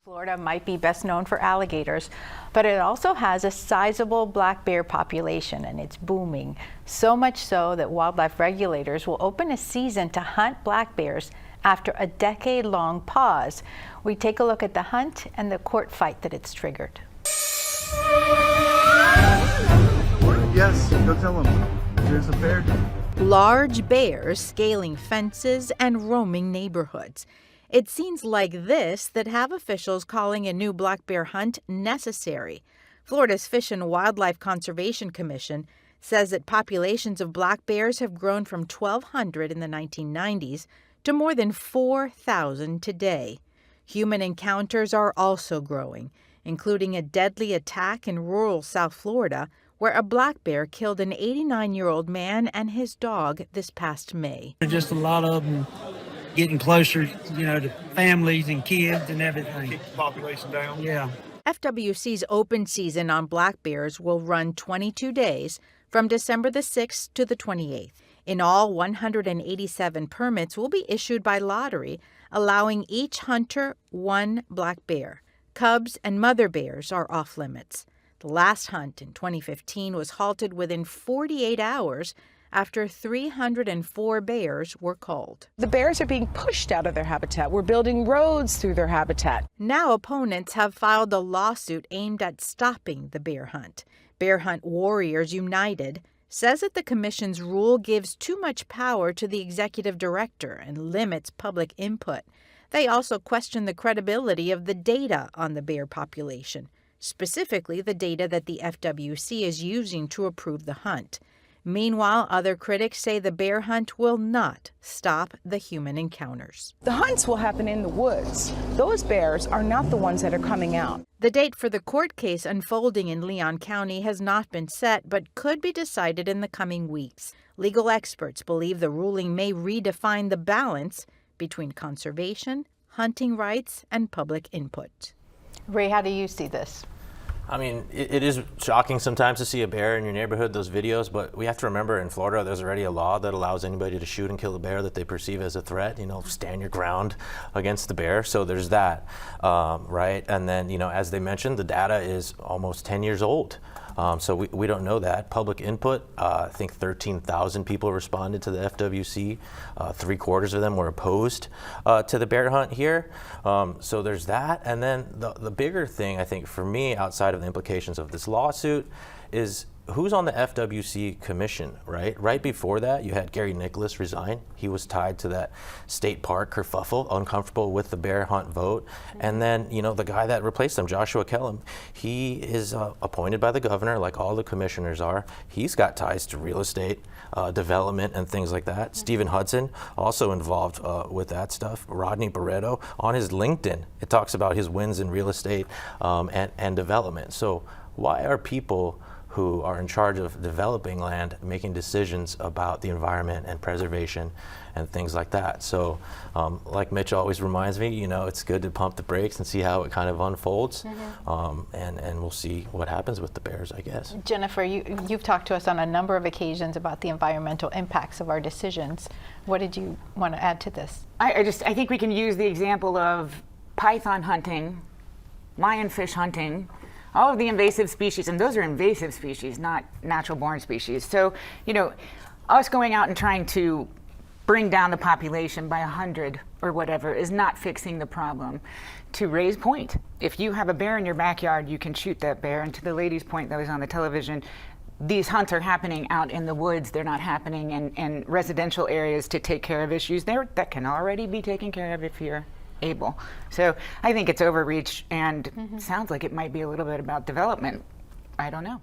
Florida might be best known for alligators, but it also has a sizable black bear population, and it's booming. So much so that wildlife regulators will open a season to hunt black bears after a decade-long pause. We take a look at the hunt and the court fight that it's triggered. Yes, go tell them. There's a bear. Large bears scaling fences and roaming neighborhoods. It's scenes like this that have officials calling a new black bear hunt necessary. Florida's Fish and Wildlife Conservation Commission says that populations of black bears have grown from 1,200 in the 1990s to more than 4,000 today. Human encounters are also growing, including a deadly attack in rural South Florida where a black bear killed an 89-year-old man and his dog this past May. There's just a lot of them getting closer, to families and kids and everything. Keep the population down. Yeah. FWC's open season on black bears will run 22 days from December the 6th to the 28th. In all, 187 permits will be issued by lottery, allowing each hunter one black bear. Cubs and mother bears are off limits. The last hunt in 2015 was halted within 48 hours after 304 bears were culled. The bears are being pushed out of their habitat. We're building roads through their habitat. Now opponents have filed a lawsuit aimed at stopping the bear hunt. Bear Hunt Warriors United says that the commission's rule gives too much power to the executive director and limits public input. They also question the credibility of the data on the bear population, specifically the data that the FWC is using to approve the hunt. Meanwhile, other critics say the bear hunt will not stop the human encounters. The hunts will happen in the woods. Those bears are not the ones that are coming out. The date for the court case unfolding in Leon County has not been set, but could be decided in the coming weeks. Legal experts believe the ruling may redefine the balance between conservation, hunting rights, and public input. Ray, how do you see this? I mean, it is shocking sometimes to see a bear in your neighborhood, those videos, but we have to remember in Florida there's already a law that allows anybody to shoot and kill a bear that they perceive as a threat, stand your ground against the bear. So there's that, right? And then, as they mentioned, the data is almost 10 years old. So we don't know that. Public input, I think 13,000 people responded to the FWC. 3/4 of them were opposed to the bear hunt here. So there's that. And then the bigger thing, I think, for me, outside of the implications of this lawsuit, is who's on the FWC commission, right? Right before that, you had Gary Nicholas resign. He was tied to that state park kerfuffle, uncomfortable with the bear hunt vote. And then, the guy that replaced him, Joshua Kellum, he is appointed by the governor, like all the commissioners are. He's got ties to real estate development and things like that. Stephen Hudson, also involved with that stuff. Rodney Barreto, on his LinkedIn, it talks about his wins in real estate and development. So why are people who are in charge of developing land making decisions about the environment and preservation and things like that? So like Mitch always reminds me, it's good to pump the brakes and see how it kind of unfolds. And we'll see what happens with the bears, I guess. Jennifer, you've talked to us on a number of occasions about the environmental impacts of our decisions. What did you want to add to this? I think we can use the example of python hunting, lionfish hunting, all of the invasive species, and those are invasive species, not natural born species. So, us going out and trying to bring down the population by 100 or whatever is not fixing the problem. To Ray's point, if you have a bear in your backyard, you can shoot that bear. And to the lady's point that was on the television, these hunts are happening out in the woods. They're not happening in residential areas to take care of issues that can already be taken care of if you're able. So I think it's overreach, and sounds like it might be a little bit about development. I don't know.